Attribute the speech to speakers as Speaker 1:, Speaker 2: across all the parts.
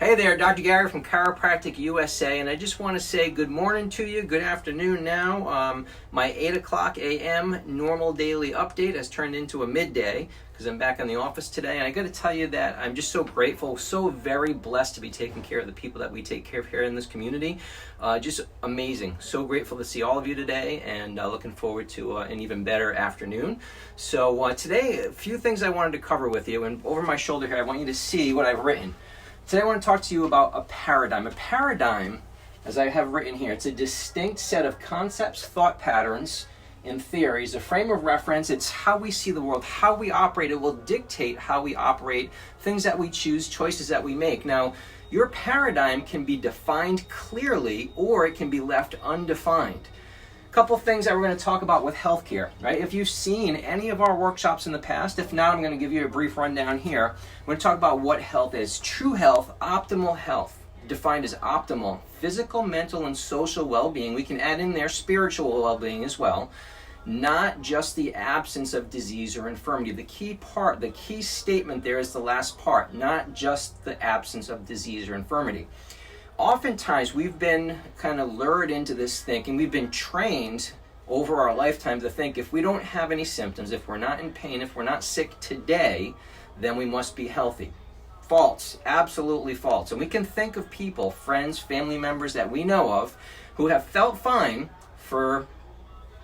Speaker 1: Hey there, Dr. Gary from Chiropractic USA, and I just want to say good morning to you, good afternoon now. My 8 o'clock a.m. normal daily update has turned into a midday because I'm back in the office today, and I got to tell you that I'm just so grateful, so very blessed to be taking care of the people that we take care of here in this community. Just amazing. So grateful to see all of you today, and looking forward to an even better afternoon. So today, a few things I wanted to cover with you, and over my shoulder here, I want you to see what I've written. Today I want to talk to you about a paradigm. A paradigm, as I have written here, it's a distinct set of concepts, thought patterns, and theories, a frame of reference. It's how we see the world, how we operate. It will dictate how we operate, things that we choose, choices that we make. Now, your paradigm can be defined clearly or it can be left undefined. Couple things that we're going to talk about with healthcare, right? If you've seen any of our workshops in the past, if not, I'm going to give you a brief rundown here. We're going to talk about what health is. True health, optimal health, defined as optimal physical, mental, and social well-being. We can add in there spiritual well-being as well. Not just the absence of disease or infirmity. The key part, the key statement there is the last part, not just the absence of disease or infirmity. Oftentimes we've been kind of lured into this thinking, we've been trained over our lifetime to think if we don't have any symptoms, if we're not in pain, if we're not sick today, then we must be healthy. False, absolutely false. And we can think of people, friends, family members that we know of who have felt fine for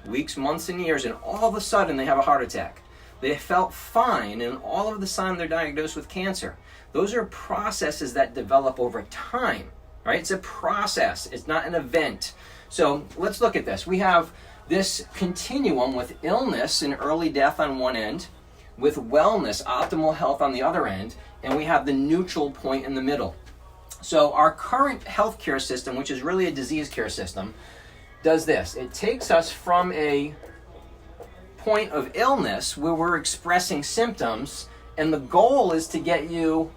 Speaker 1: weeks, months, and years, and all of a sudden they have a heart attack. They felt fine, and all of a sudden they're diagnosed with cancer. Those are processes that develop over time. Right? It's a process. It's not an event. So let's look at this. We have this continuum with illness and early death on one end, with wellness, optimal health on the other end, and we have the neutral point in the middle. So our current healthcare system, which is really a disease care system, does this. It takes us from a point of illness where we're expressing symptoms, and the goal is to get you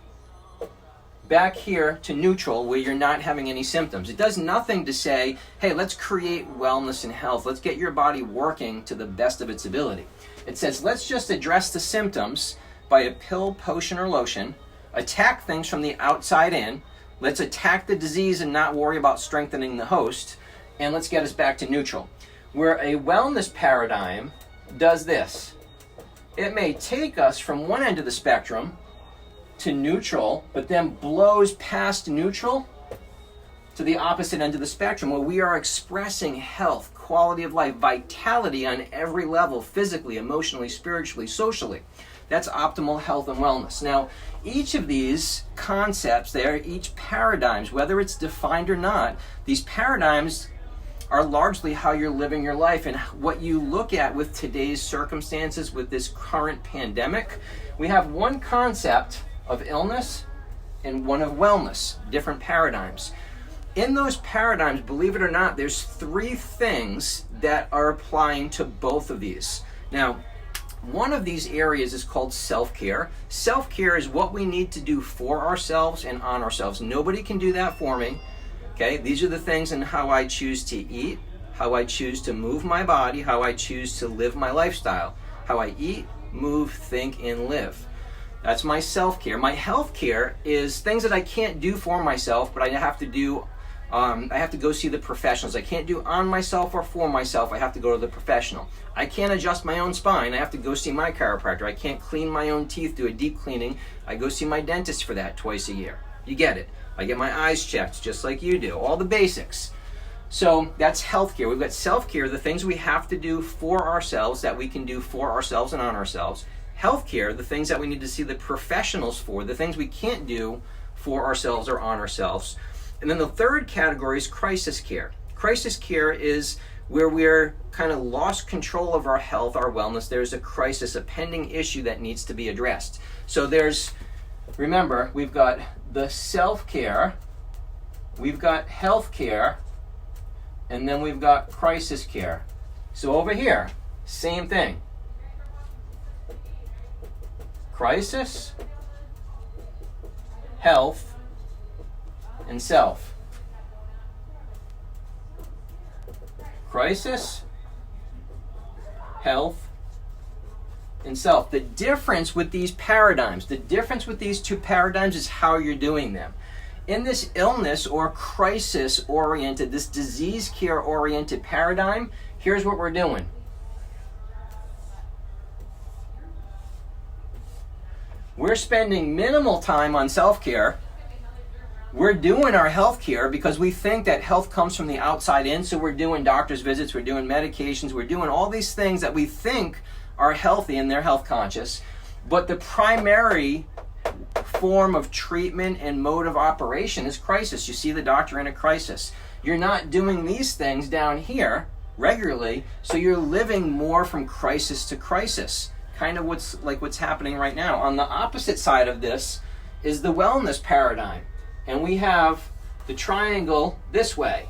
Speaker 1: back here to neutral where you're not having any symptoms. It does nothing to say, hey, let's create wellness and health. Let's get your body working to the best of its ability. It says, let's just address the symptoms by a pill, potion, or lotion, attack things from the outside in, let's attack the disease and not worry about strengthening the host, and let's get us back to neutral. Where a wellness paradigm does this. It may take us from one end of the spectrum to neutral, but then blows past neutral to the opposite end of the spectrum where we are expressing health, quality of life, vitality on every level, physically, emotionally, spiritually, socially. That's optimal health and wellness. Now, each of these concepts, each paradigms, whether it's defined or not, these paradigms are largely how you're living your life and what you look at with today's circumstances, with this current pandemic. We have one concept of illness and one of wellness, different paradigms. In those paradigms, believe it or not, there's three things that are applying to both of these. Now, one of these areas is called self-care. Self-care is what we need to do for ourselves and on ourselves. Nobody can do that for me. Okay, these are the things in how I choose to eat, how I choose to move my body, how I choose to live my lifestyle, how I eat, move, think, and live. That's my self-care. My health-care is things that I can't do for myself, but I have to do, I have to go see the professionals. I can't do on myself or for myself. I have to go to the professional. I can't adjust my own spine. I have to go see my chiropractor. I can't clean my own teeth, do a deep cleaning. I go see my dentist for that twice a year. You get it. I get my eyes checked just like you do. All the basics. So that's healthcare. We've got self-care, the things we have to do for ourselves that we can do for ourselves and on ourselves. Healthcare, the things that we need to see the professionals for, the things we can't do for ourselves or on ourselves. And then the third category is crisis care. Crisis care is where we're kind of lost control of our health, our wellness. There's a crisis, a pending issue that needs to be addressed. So remember, we've got the self-care, we've got healthcare, and then we've got crisis care. So over here, same thing. Crisis, health, and self. Crisis, health, and self. The difference with these paradigms, the difference with these two paradigms is how you're doing them. In this illness or crisis oriented, this disease care oriented paradigm, here's what we're doing. We're spending minimal time on self-care. We're doing our health care because we think that health comes from the outside in. So we're doing doctor's visits, we're doing medications, we're doing all these things that we think are healthy and they're health conscious. But the primary form of treatment and mode of operation is crisis. You see the doctor in a crisis. You're not doing these things down here regularly, so you're living more from crisis to crisis. Kind of what's happening right now. On the opposite side of this is the wellness paradigm. And we have the triangle this way,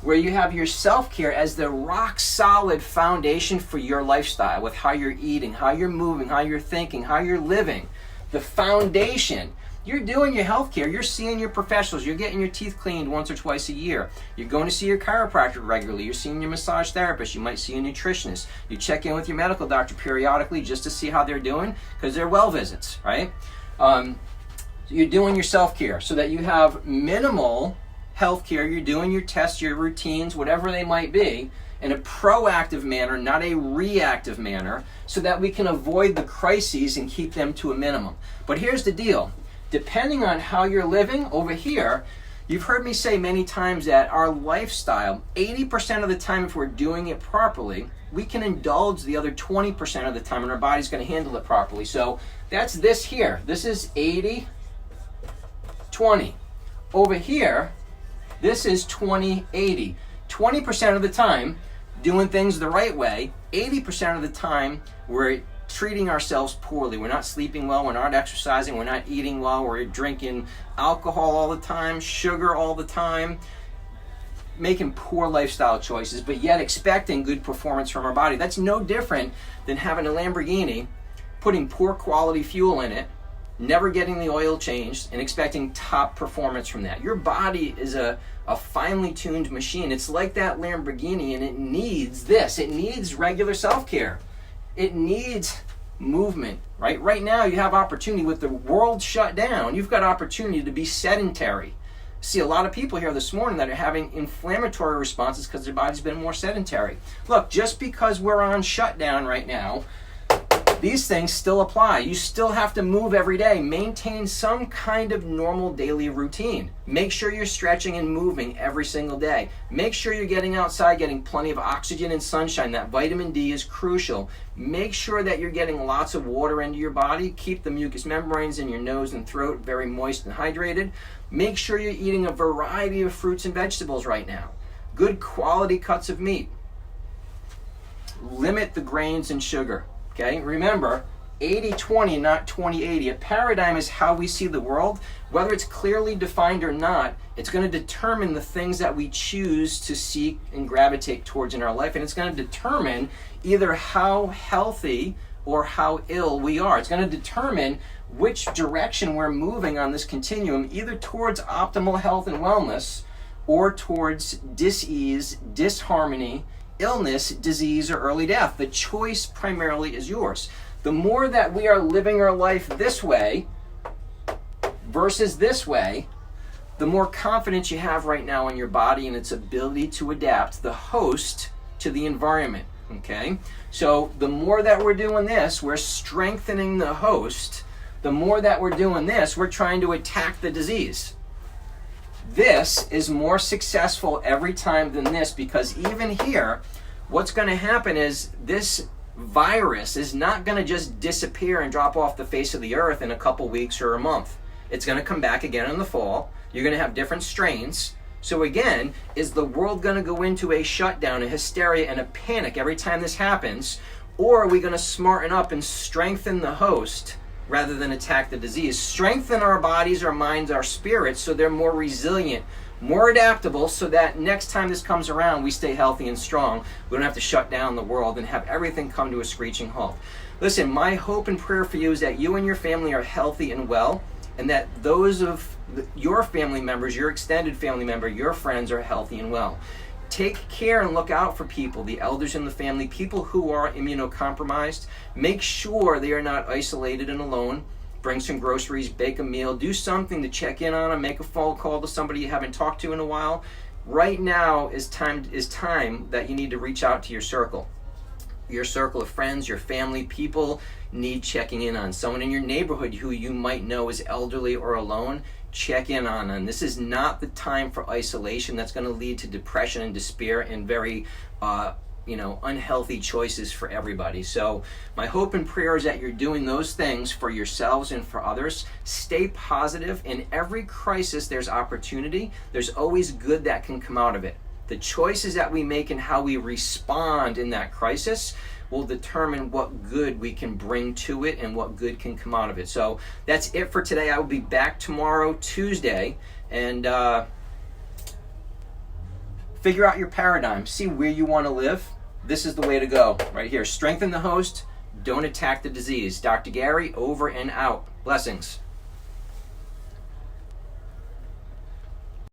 Speaker 1: where you have your self-care as the rock solid foundation for your lifestyle, with how you're eating, how you're moving, how you're thinking, how you're living. The foundation. You're doing your health care. You're seeing your professionals. You're getting your teeth cleaned once or twice a year. You're going to see your chiropractor regularly. You're seeing your massage therapist. You might see a nutritionist. You check in with your medical doctor periodically just to see how they're doing, because they're well visits, right? You're doing your self-care so that you have minimal health care. You're doing your tests, your routines, whatever they might be, in a proactive manner, not a reactive manner, so that we can avoid the crises and keep them to a minimum. But here's the deal. Depending on how you're living over here, you've heard me say many times that our lifestyle, 80% of the time, if we're doing it properly, we can indulge the other 20% of the time, and our body's going to handle it properly. So that's this here. This is 80, 20. Over here, this is 20, 80. 20% of the time, doing things the right way. 80% of the time, we're treating ourselves poorly. We're not sleeping well, we're not exercising, we're not eating well, we're drinking alcohol all the time, sugar all the time, making poor lifestyle choices, but yet expecting good performance from our body. That's no different than having a Lamborghini, putting poor quality fuel in it, never getting the oil changed, and expecting top performance from that. Your body is a finely tuned machine. It's like that Lamborghini, and it needs this. It needs regular self-care. It needs movement, right? Right now you have opportunity with the world shut down. You've got opportunity to be sedentary. See a lot of people here this morning that are having inflammatory responses because their body's been more sedentary. Look, just because we're on shutdown right now, these things still apply. You still have to move every day. Maintain some kind of normal daily routine. Make sure you're stretching and moving every single day. Make sure you're getting outside, getting plenty of oxygen and sunshine. That vitamin D is crucial. Make sure that you're getting lots of water into your body. Keep the mucous membranes in your nose and throat very moist and hydrated. Make sure you're eating a variety of fruits and vegetables right now. Good quality cuts of meat. Limit the grains and sugar. Okay, remember, 80-20, not 20-80. A paradigm is how we see the world. Whether it's clearly defined or not, it's going to determine the things that we choose to seek and gravitate towards in our life. And it's going to determine either how healthy or how ill we are. It's going to determine which direction we're moving on this continuum, either towards optimal health and wellness or towards dis-ease, disharmony, illness, disease, or early death. The choice primarily is yours. The more that we are living our life this way versus this way, the more confidence you have right now in your body and its ability to adapt, the host to the environment. Okay? So the more that we're doing this, we're strengthening the host. The more that we're doing this, we're trying to attack the disease. This is more successful every time than this, because even here, what's going to happen is this virus is not going to just disappear and drop off the face of the earth in a couple weeks or a month. It's going to come back again in the fall. You're going to have different strains. So again, is the world going to go into a shutdown, a hysteria, and a panic every time this happens? Or are we going to smarten up and strengthen the host rather than attack the disease? Strengthen our bodies, our minds, our spirits so they're more resilient, more adaptable, so that next time this comes around, we stay healthy and strong. We don't have to shut down the world and have everything come to a screeching halt. Listen, my hope and prayer for you is that you and your family are healthy and well, and that those of your family members, your extended family member, your friends are healthy and well. Take care and look out for people, the elders in the family, people who are immunocompromised. Make sure they are not isolated and alone. bring some groceries, bake a meal, do something to check in on them, make a phone call to somebody you haven't talked to in a while. Right now is time that you need to reach out to your circle. Your circle of friends, your family, people need checking in on. Someone in your neighborhood who you might know is elderly or alone, check in on them. This is not the time for isolation. That's going to lead to depression and despair and very unhealthy choices for everybody. So my hope and prayer is that you're doing those things for yourselves and for others. Stay positive. In every crisis, there's opportunity. There's always good that can come out of it. The choices that we make and how we respond in that crisis will determine what good we can bring to it and what good can come out of it. So that's it for today. I will be back tomorrow, Tuesday, and figure out your paradigm. See where you want to live. This is the way to go right here. Strengthen the host. Don't attack the disease. Dr. Gary, over and out. Blessings.